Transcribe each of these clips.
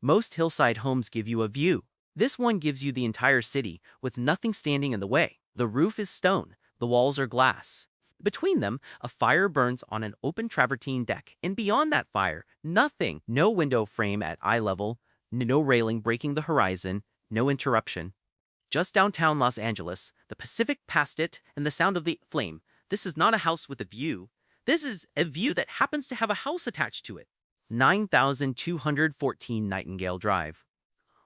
Most hillside homes give you a view. This one gives you the entire city, with nothing standing in the way. The roof is stone, the walls are glass. Between them, a fire burns on an open travertine deck, and beyond that fire, nothing. No window frame at eye level, no railing breaking the horizon, no interruption. Just downtown Los Angeles, the Pacific past it, and the sound of the flame. This is not a house with a view. This is a view that happens to have a house attached to it. 9,214 Nightingale Drive.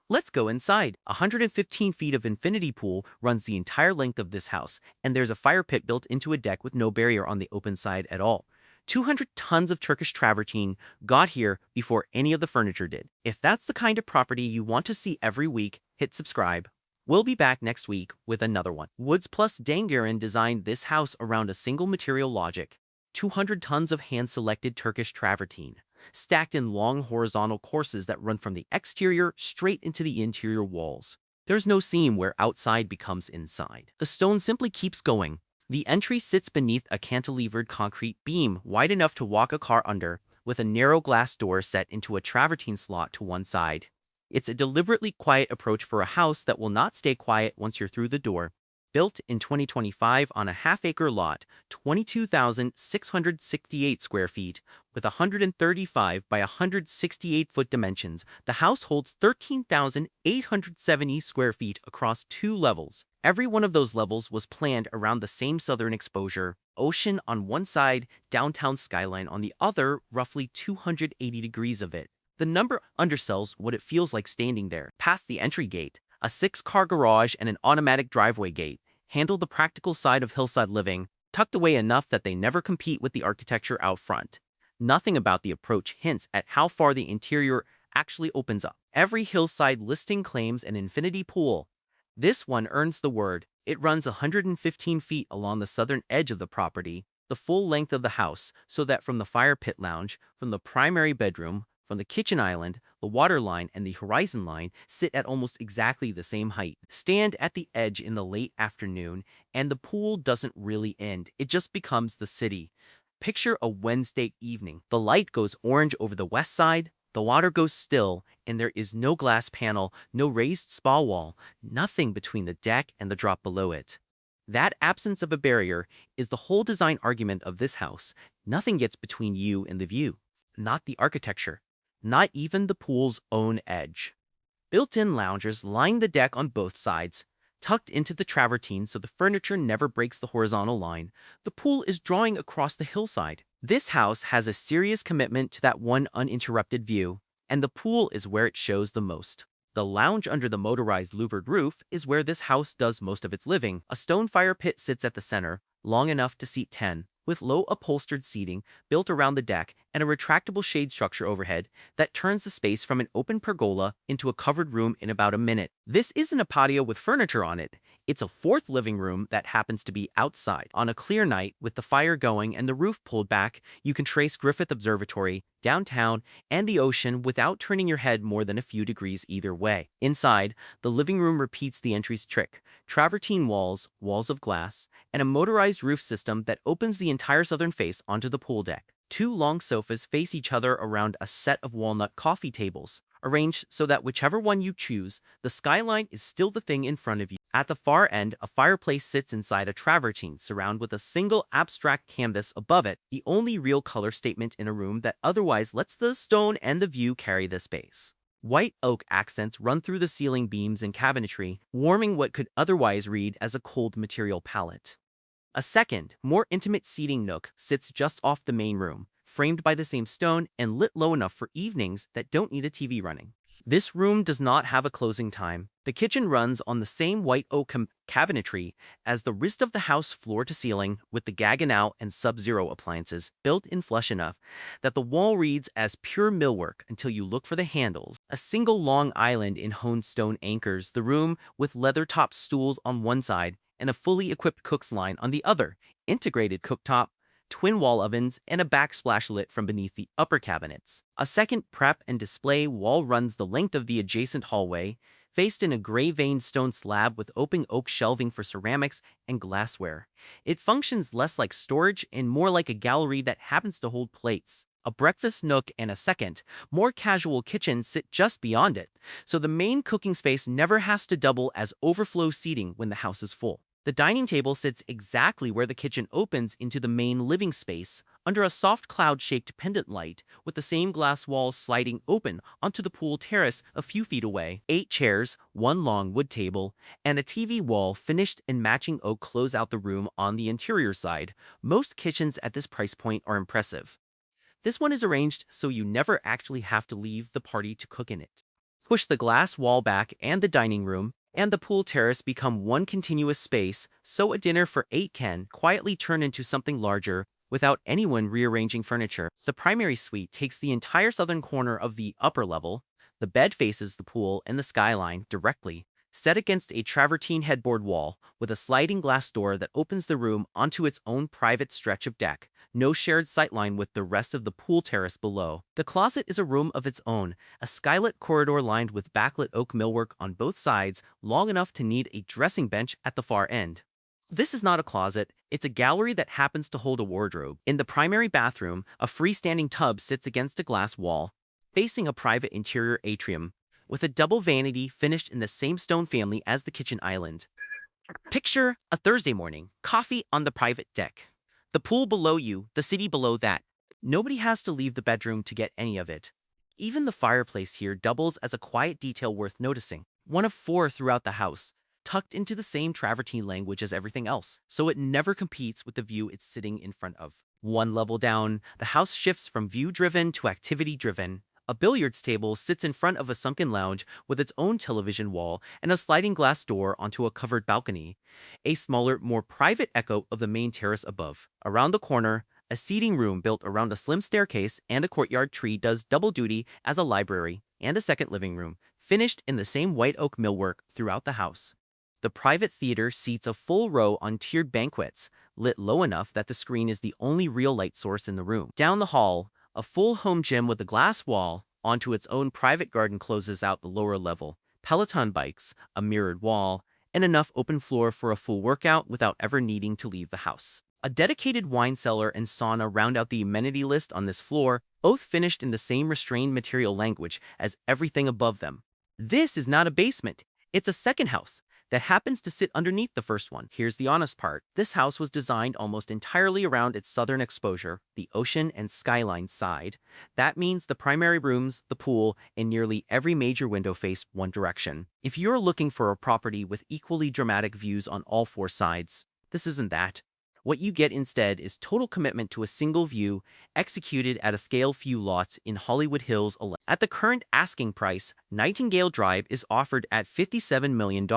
Let's go inside. 115 feet of infinity pool runs the entire length of this house, and there's a fire pit built into a deck with no barrier on the open side at all. 200 tons of Turkish travertine got here before any of the furniture did. If that's the kind of property you want to see every week, hit subscribe. We'll be back next week with another one. Woods plus Dangaran designed this house around a single material logic. 200 tons of hand-selected Turkish travertine, stacked in long horizontal courses that run from the exterior straight into the interior walls. There's no seam where outside becomes inside. The stone simply keeps going. The entry sits beneath a cantilevered concrete beam wide enough to walk a car under, with a narrow glass door set into a travertine slot to one side. It's a deliberately quiet approach for a house that will not stay quiet once you're through the door. Built in 2025 on a half-acre lot, 22,668 square feet, with 135 by 168-foot dimensions, the house holds 13,870 square feet across 2 levels. Every one of those levels was planned around the same southern exposure, ocean on one side, downtown Skyline on the other, roughly 280 degrees of it. The number undersells what it feels like standing there. Past the entry gate, a 6-car garage and an automatic driveway gate handle the practical side of hillside living, tucked away enough that they never compete with the architecture out front. Nothing about the approach hints at how far the interior actually opens up. Every hillside listing claims an infinity pool. This one earns the word. It runs 115 feet along the southern edge of the property, the full length of the house, so that from the fire pit lounge, from the primary bedroom, from the kitchen island, the water line and the horizon line sit at almost exactly the same height. Stand at the edge in the late afternoon, and the pool doesn't really end. It just becomes the city. Picture a Wednesday evening. The light goes orange over the west side, the water goes still, and there is no glass panel, no raised spa wall, nothing between the deck and the drop below it. That absence of a barrier is the whole design argument of this house. Nothing gets between you and the view. Not the architecture. Not even the pool's own edge. Built-in loungers line the deck on both sides, tucked into the travertine so the furniture never breaks the horizontal line. The pool is drawing across the hillside. This house has a serious commitment to that one uninterrupted view, and the pool is where it shows the most. The lounge under the motorized louvered roof is where this house does most of its living. A stone fire pit sits at the center, long enough to seat 10. With low upholstered seating built around the deck and a retractable shade structure overhead that turns the space from an open pergola into a covered room in about a minute. This isn't a patio with furniture on it. It's a fourth living room that happens to be outside. On a clear night, with the fire going and the roof pulled back, you can trace Griffith Observatory, downtown, and the ocean without turning your head more than a few degrees either way. Inside, the living room repeats the entry's trick. Travertine walls, walls of glass, and a motorized roof system that opens the entire southern face onto the pool deck. 2 long sofas face each other around a set of walnut coffee tables, arranged so that whichever one you choose, the skyline is still the thing in front of you. At the far end, a fireplace sits inside a travertine, surrounded with a single abstract canvas above it, the only real color statement in a room that otherwise lets the stone and the view carry the space. White oak accents run through the ceiling beams and cabinetry, warming what could otherwise read as a cold material palette. A second, more intimate seating nook sits just off the main room, framed by the same stone and lit low enough for evenings that don't need a TV running. This room does not have a closing time. The kitchen runs on the same white oak cabinetry as the rest of the house, floor to ceiling, with the Gaggenau and Sub-Zero appliances built in flush enough that the wall reads as pure millwork until you look for the handles. A single long island in honed stone anchors the room, with leather-topped stools on one side and a fully equipped cook's line on the other, integrated cooktop, twin wall ovens, and a backsplash lit from beneath the upper cabinets. A second prep and display wall runs the length of the adjacent hallway, faced in a gray-veined stone slab with open oak shelving for ceramics and glassware. It functions less like storage and more like a gallery that happens to hold plates, A breakfast nook and a second, more casual kitchen sit just beyond it, so the main cooking space never has to double as overflow seating when the house is full. The dining table sits exactly where the kitchen opens into the main living space, under a soft cloud-shaped pendant light, with the same glass walls sliding open onto the pool terrace a few feet away. 8 chairs, one long wood table, and a TV wall finished in matching oak close out the room on the interior side. Most kitchens at this price point are impressive. This one is arranged so you never actually have to leave the party to cook in it. Push the glass wall back and the dining room and the pool terrace become one continuous space, so a dinner for 8 can quietly turn into something larger without anyone rearranging furniture. The primary suite takes the entire southern corner of the upper level. The bed faces the pool and the skyline directly, set against a travertine headboard wall with a sliding glass door that opens the room onto its own private stretch of deck. No shared sightline with the rest of the pool terrace below. The closet is a room of its own, a skylit corridor lined with backlit oak millwork on both sides, long enough to need a dressing bench at the far end. This is not a closet, it's a gallery that happens to hold a wardrobe. In the primary bathroom, a freestanding tub sits against a glass wall, facing a private interior atrium, with a double vanity finished in the same stone family as the kitchen island. Picture a Thursday morning, coffee on the private deck. The pool below you, the city below that. Nobody has to leave the bedroom to get any of it. Even the fireplace here doubles as a quiet detail worth noticing. One of 4 throughout the house, tucked into the same travertine language as everything else, so it never competes with the view it's sitting in front of. One level down, the house shifts from view-driven to activity-driven. A billiards table sits in front of a sunken lounge with its own television wall and a sliding glass door onto a covered balcony, a smaller, more private echo of the main terrace above. Around the corner, a seating room built around a slim staircase and a courtyard tree does double duty as a library and a second living room, finished in the same white oak millwork throughout the house. The private theater seats a full row on tiered banquettes, lit low enough that the screen is the only real light source in the room. Down the hall, a full home gym with a glass wall onto its own private garden closes out the lower level. Peloton bikes, a mirrored wall, and enough open floor for a full workout without ever needing to leave the house. A dedicated wine cellar and sauna round out the amenity list on this floor, both finished in the same restrained material language as everything above them. This is not a basement, it's a second house that happens to sit underneath the first one. Here's the honest part. This house was designed almost entirely around its southern exposure, the ocean and skyline side. That means the primary rooms, the pool, and nearly every major window face one direction. If you're looking for a property with equally dramatic views on all 4 sides, this isn't that. What you get instead is total commitment to a single view, executed at a scale few lots in Hollywood Hills alone. At the current asking price, Nightingale Drive is offered at $57 million,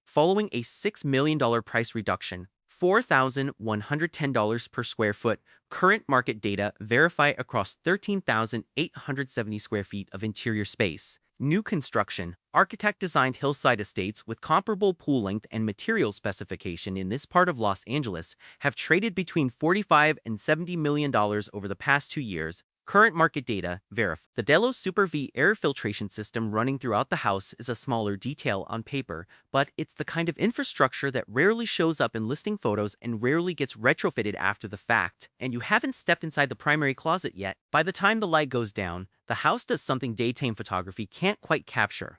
following a $6 million price reduction, $4,110 per square foot. Current market data verify across 13,870 square feet of interior space. New construction, architect-designed hillside estates with comparable pool length and material specification in this part of Los Angeles have traded between $45 and $70 million over the past 2 years. Current market data verify. The Delos Super V air filtration system running throughout the house is a smaller detail on paper, but it's the kind of infrastructure that rarely shows up in listing photos and rarely gets retrofitted after the fact. And you haven't stepped inside the primary closet yet. By the time the light goes down, the house does something daytime photography can't quite capture.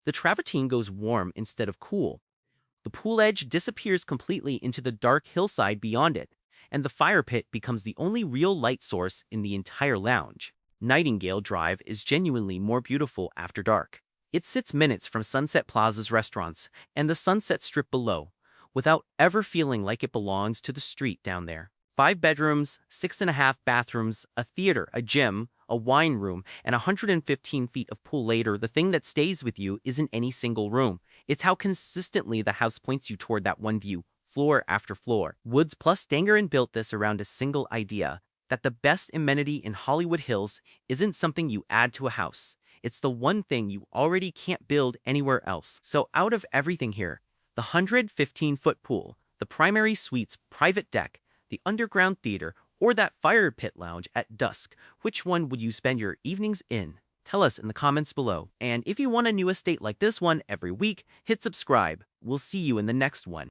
The travertine goes warm instead of cool. The pool edge disappears completely into the dark hillside beyond it, and the fire pit becomes the only real light source in the entire lounge. Nightingale Drive is genuinely more beautiful after dark. It sits minutes from Sunset Plaza's restaurants and the Sunset Strip below, without ever feeling like it belongs to the street down there. 5 bedrooms, 6.5 bathrooms, a theater, a gym, a wine room, and 115 feet of pool later. The thing that stays with you isn't any single room. It's how consistently the house points you toward that one view, floor after floor. Woods plus Dangarin built this around a single idea, that the best amenity in Hollywood Hills isn't something you add to a house. It's the one thing you already can't build anywhere else. So out of everything here, the 115-foot pool, the primary suite's private deck, the underground theater, or that fire pit lounge at dusk, which one would you spend your evenings in? Tell us in the comments below. And if you want a new estate like this one every week, hit subscribe. We'll see you in the next one.